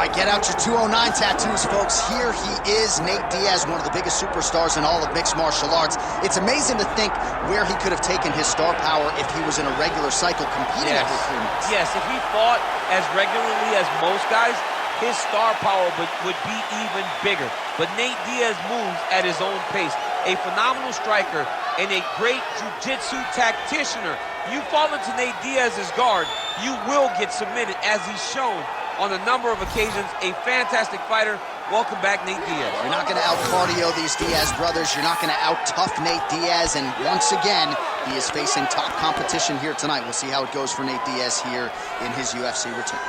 right, get out your 209 tattoos, folks. Here he is, Nate Diaz, one of the biggest superstars in all of mixed martial arts. It's amazing to think where he could have taken his star power if he was in a regular cycle competing every 3 months. Yes, if he fought as regularly as most guys, his star power would be even bigger. But Nate Diaz moves at his own pace. A phenomenal striker and a great jiu-jitsu tacticianer. You fall into Nate Diaz's guard, you will get submitted, as he's shown on a number of occasions. A fantastic fighter. Welcome back, Nate Diaz. You're not going to out-cardio these Diaz brothers. You're not going to out-tough Nate Diaz. And once again, he is facing top competition here tonight. We'll see how it goes for Nate Diaz here in his UFC return.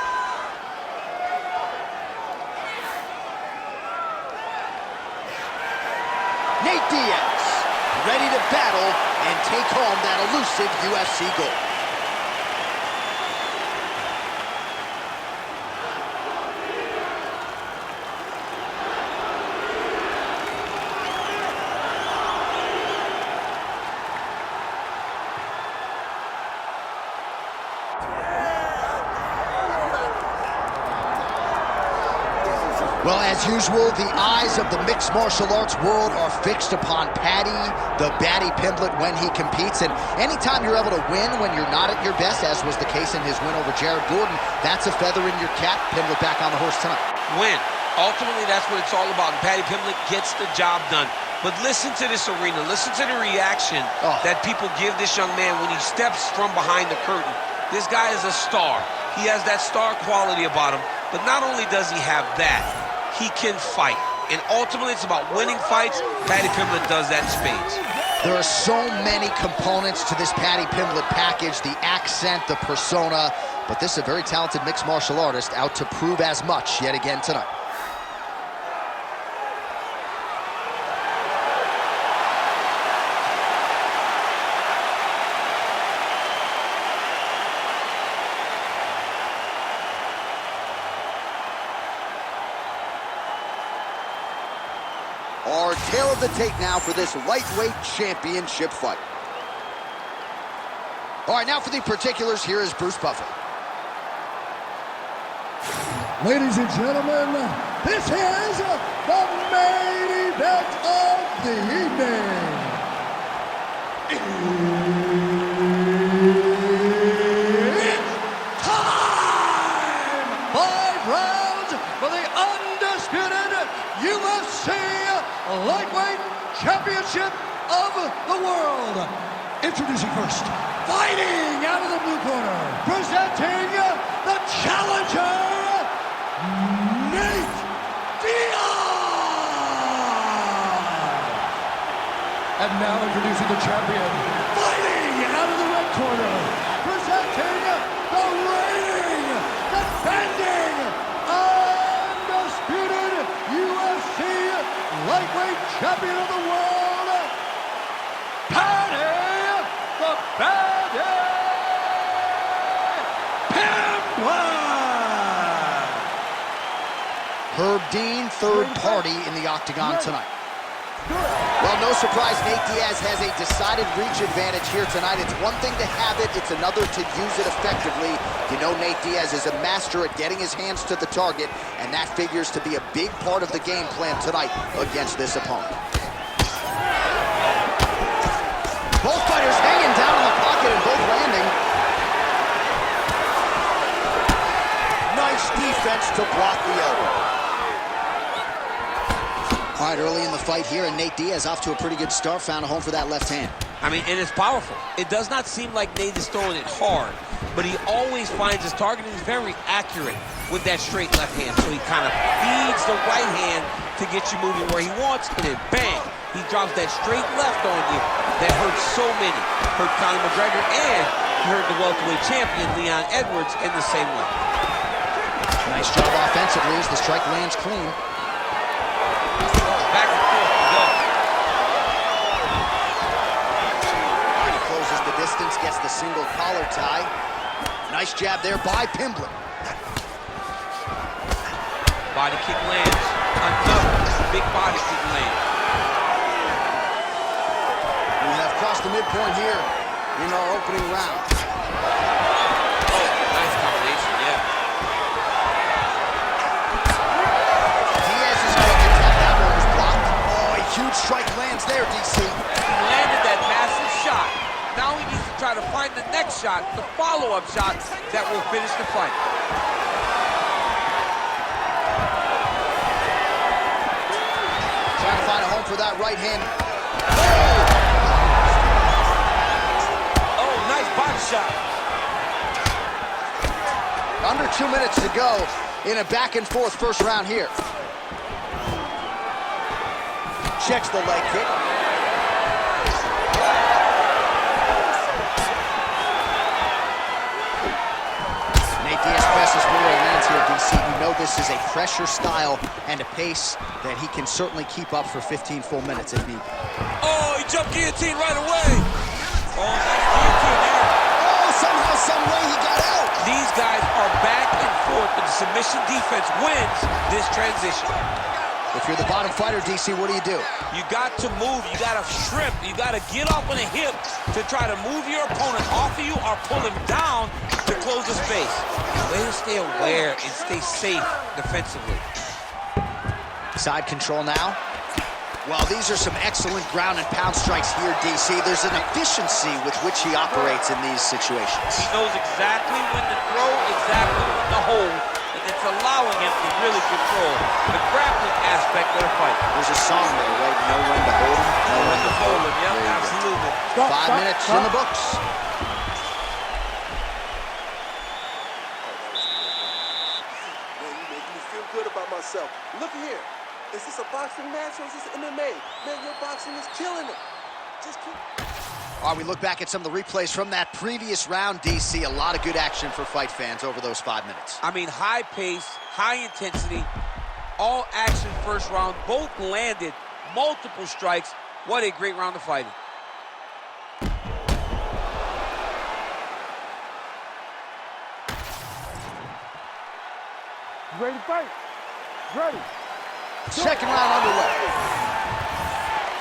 Nate Diaz, ready to battle and take home that elusive UFC gold. Well, as usual, the eyes of the mixed martial arts world are fixed upon Paddy Pimblett when he competes. And anytime you're able to win when you're not at your best, as was the case in his win over Jared Gordon, that's a feather in your cap. Pimblett back on the horse tonight. Win. Ultimately, that's what it's all about. And Paddy Pimblett gets the job done. But listen to this arena. Listen to the reaction that people give this young man when he steps from behind the curtain. This guy is a star. He has that star quality about him. But not only does he have that, he can fight. And ultimately, it's about winning fights. Paddy Pimblett does that in spades. There are so many components to this Paddy Pimblett package, the accent, the persona, but this is a very talented mixed martial artist out to prove as much yet again tonight. Our tail of the tape now for this lightweight championship fight. All right, now for the particulars, here is Bruce Buffer. Ladies and gentlemen, this is the main event of the evening. It's time! 5 rounds for the undisputed UFC Lightweight Championship of the world. Introducing first, fighting out of the blue corner, presenting the challenger, Nate Diaz. And now introducing the champion, fighting out of the red corner, presenting the reigning, defending, undisputed UFC Lightweight Champion of the world, Paddy Pimblett. Herb Dean, third party in the octagon tonight. Well, no surprise, Nate Diaz has a decided reach advantage here tonight. It's one thing to have it, it's another to use it effectively. You know Nate Diaz is a master at getting his hands to the target, and that figures to be a big part of the game plan tonight against this opponent. Both fighters hanging down in the pocket and both landing. Nice defense to block the elbow. All right, early in the fight here, and Nate Diaz off to a pretty good start, found a home for that left hand. I mean, and it's powerful. It does not seem like Nate is throwing it hard, but he always finds his target, and he's very accurate with that straight left hand. So he kind of feeds the right hand to get you moving where he wants, and then bang, he drops that straight left on you that hurts so many. Hurt Conor McGregor, and he hurt the welterweight champion, Leon Edwards, in the same way. Nice job offensively as the strike lands clean. Back and forth to go. He closes the distance, gets the single collar tie. Nice jab there by Pimblett. Body kick lands. Another big body kick lands. We have crossed the midpoint here in our opening round. Oh, nice combination, yeah. shot, the follow-up shot that will finish the fight. Trying to find a home for that right hand. Oh, nice body shot. Under 2 minutes to go in a back-and-forth first round here. Checks the leg kick. Nate Diaz presses forward and lands here, DC. You know this is a pressure style and a pace that he can certainly keep up for 15 full minutes if need. Oh, he jumped guillotine right away. Oh, nice guillotine there. Oh, somehow, some way he got out. These guys are back and forth, but the submission defense wins this transition. If you're the bottom fighter, DC, what do? You got to move, you got to shrimp, you got to get off on a hip to try to move your opponent off of you or pull him down to close the space. Way to stay aware and stay safe defensively. Side control now. Well, these are some excellent ground and pound strikes here, DC. There's an efficiency with which he operates in these situations. He knows exactly when to throw, exactly when to hold, and it's allowing him to really control the grappling aspect of the fight. There's a song there, right? Know when to hold him, know when to fold him. Yep, absolutely. 5 minutes in the books. Man, you making me feel good about myself. Look here. Is this a boxing match or is this MMA? Man, your boxing is killing it. Just keep... All right, we look back at some of the replays from that previous round, DC. A lot of good action for fight fans over those 5 minutes. I mean, high pace, high intensity, all action first round. Both landed multiple strikes. What a great round of fighting. Ready to fight? Ready. Second round underway.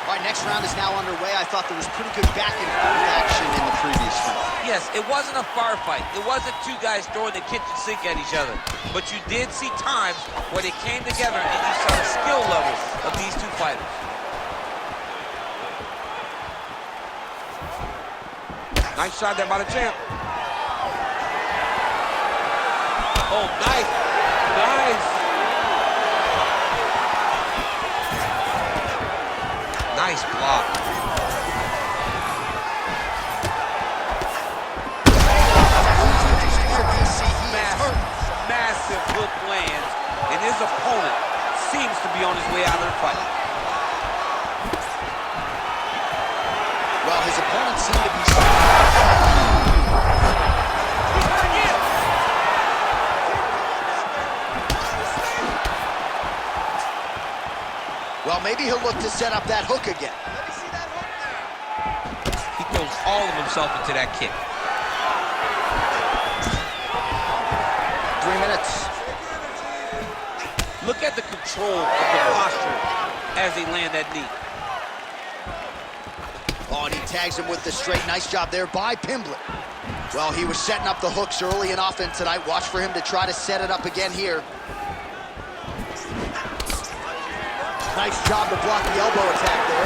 All right, next round is now underway. I thought there was pretty good back and forth action in the previous round. Yes, it wasn't a firefight. It wasn't two guys throwing the kitchen sink at each other. But you did see times where they came together and you saw the skill level of these two fighters. Nice shot there by the champ. Oh, nice. Nice. Nice block. Massive hook lands, and his opponent seems to be on his way out of the fight. Well, his opponent seemed to be... Well, maybe he'll look to set up that hook again. Let me see that hook now. He throws all of himself into that kick. 3 minutes. Look at the control of the posture as they land that knee. Oh, and he tags him with the straight. Nice job there by Pimblett. Well, he was setting up the hooks early and often tonight. Watch for him to try to set it up again here. Nice job to block the elbow attack there.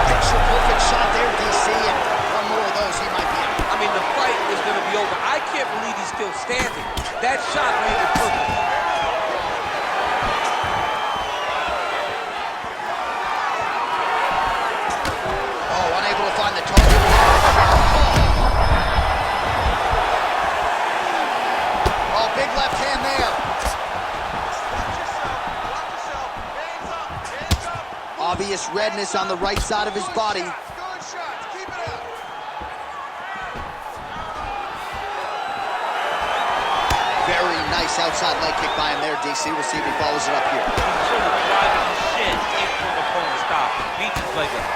Picture perfect shot there, DC, and one more of those, he might be out. I mean, the fight is going to be over. I can't believe he's still standing. That shot landed perfect. Oh, unable to find the target. Oh, big left hand there. Obvious redness on the right side of his body. Good shots. Keep it up. Very nice outside leg kick by him there, DC. We'll see if he follows it up here. He's sort of driving the shin into the opponent's stop. Beats his leg up.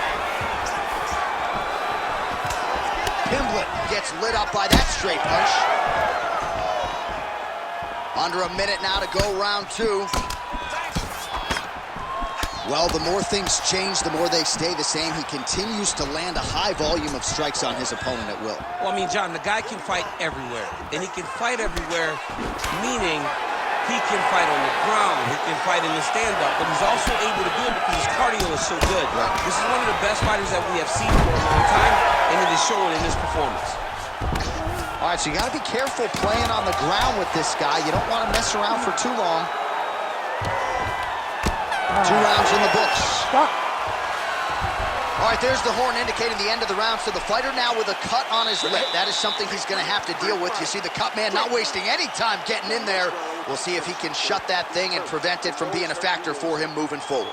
Pimblett gets lit up by that straight punch. Under a minute now to go, round 2. Well, the more things change, the more they stay the same. He continues to land a high volume of strikes on his opponent at will. Well, I mean, John, the guy can fight everywhere. And he can fight everywhere, meaning he can fight on the ground, he can fight in the stand-up, but he's also able to do it because his cardio is so good. Right. This is one of the best fighters that we have seen for a long time, and it is showing in his performance. All right, so you got to be careful playing on the ground with this guy. You don't want to mess around for too long. 2 rounds in the books. Stop. All right, there's the horn indicating the end of the round. So the fighter now with a cut on his lip. That is something he's going to have to deal with. You see the cut man not wasting any time getting in there. We'll see if he can shut that thing and prevent it from being a factor for him moving forward.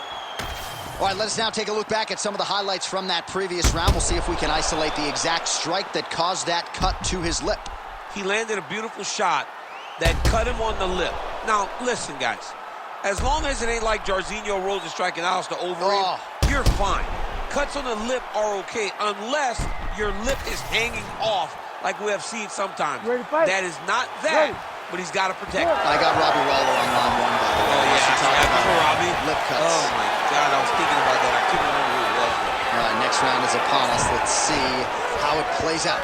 All right, let us now take a look back at some of the highlights from that previous round. We'll see if we can isolate the exact strike that caused that cut to his lip. He landed a beautiful shot that cut him on the lip. Now, listen, guys. As long as it ain't like Jairzinho Rosa striking Alistair Overeem, you're fine. Cuts on the lip are okay, unless your lip is hanging off, like we have seen sometimes. That is not that, but he's got to protect it. I got Robbie Lawler on line 1, by the way. Oh, yeah, for Robbie. Lip cuts. Oh, my God, I was thinking about that. I couldn't remember who it was. All right, next round is upon us. Let's see how it plays out.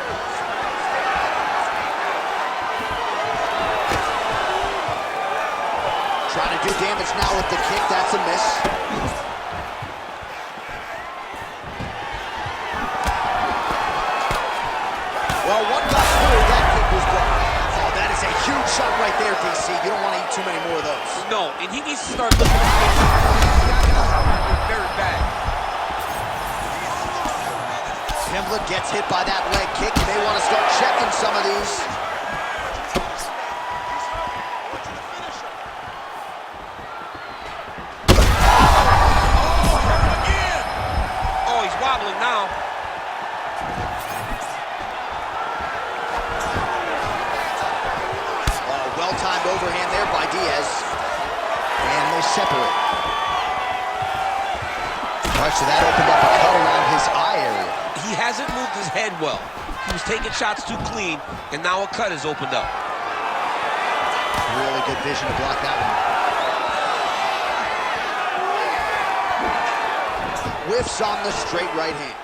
Trying to do damage now with the kick. That's a miss. Well, one got through. That kick was blocked. Oh, that is a huge shot right there, DC. You don't want to eat too many more of those. No, and he needs to start looking at it very bad. Pimblett gets hit by that leg kick. You may want to start checking some of these. Oh, he's wobbling now. Well-timed overhand there by Diaz. And they separate. All right, so that opened up a cut around his eye area. He hasn't moved his head well. He was taking shots too clean, and now a cut has opened up. Really good vision to block that one. Whiffs on the straight right hand.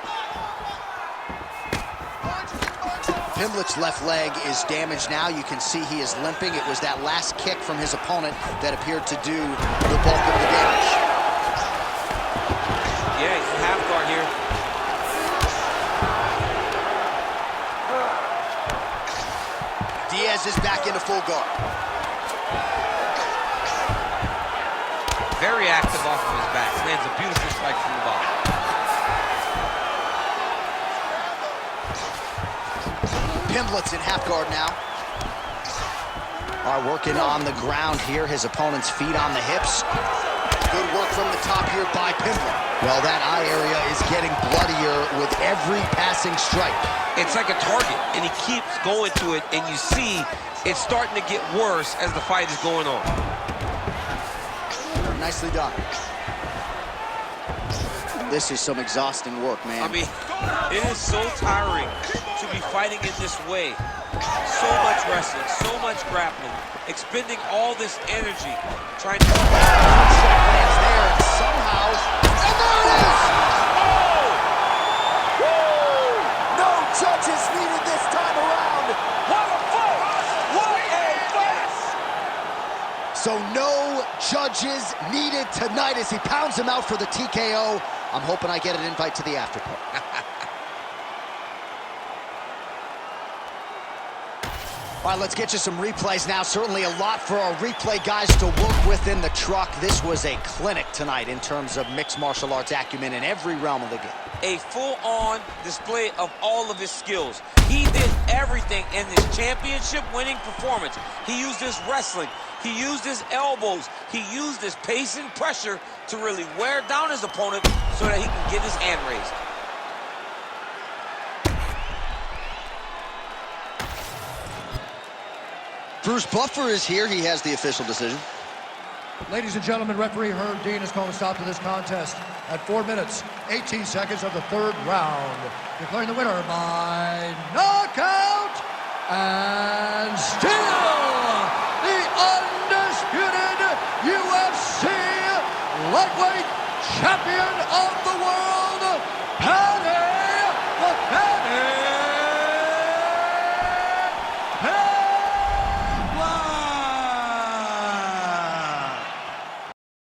Pimblett's left leg is damaged now. You can see he is limping. It was that last kick from his opponent that appeared to do the bulk of the damage. Yeah, he's a half guard here. Diaz is back into full guard. Very active off of his back. Lands a beautiful strike from the bottom. Pimblett's in half guard now. Are working on the ground here. His opponent's feet on the hips. Good work from the top here by Pimblett. Well, that eye area is getting bloodier with every passing strike. It's like a target, and he keeps going to it, and you see it's starting to get worse as the fight is going on. Nicely done. This is some exhausting work, man. I mean, it is so tiring to be fighting in this way. So much wrestling, so much grappling, expending all this energy, trying to... Strike lands there, and somehow... And there it is! Oh! Woo! No judges needed this time around. What a fight! What a fight! So no judges needed tonight as he pounds him out for the TKO. I'm hoping I get an invite to the after party. All right, let's get you some replays now. Certainly a lot for our replay guys to work with in the truck. This was a clinic tonight in terms of mixed martial arts acumen in every realm of the game. A full-on display of all of his skills. He did everything in this championship-winning performance. He used his wrestling. He used his elbows. He used his pace and pressure to really wear down his opponent so that he can get his hand raised. Bruce Buffer is here. He has the official decision. Ladies and gentlemen, referee Herb Dean has called a stop to this contest at 4 minutes, 18 seconds of the third round, declaring the winner by knockout and still the undisputed UFC lightweight champion,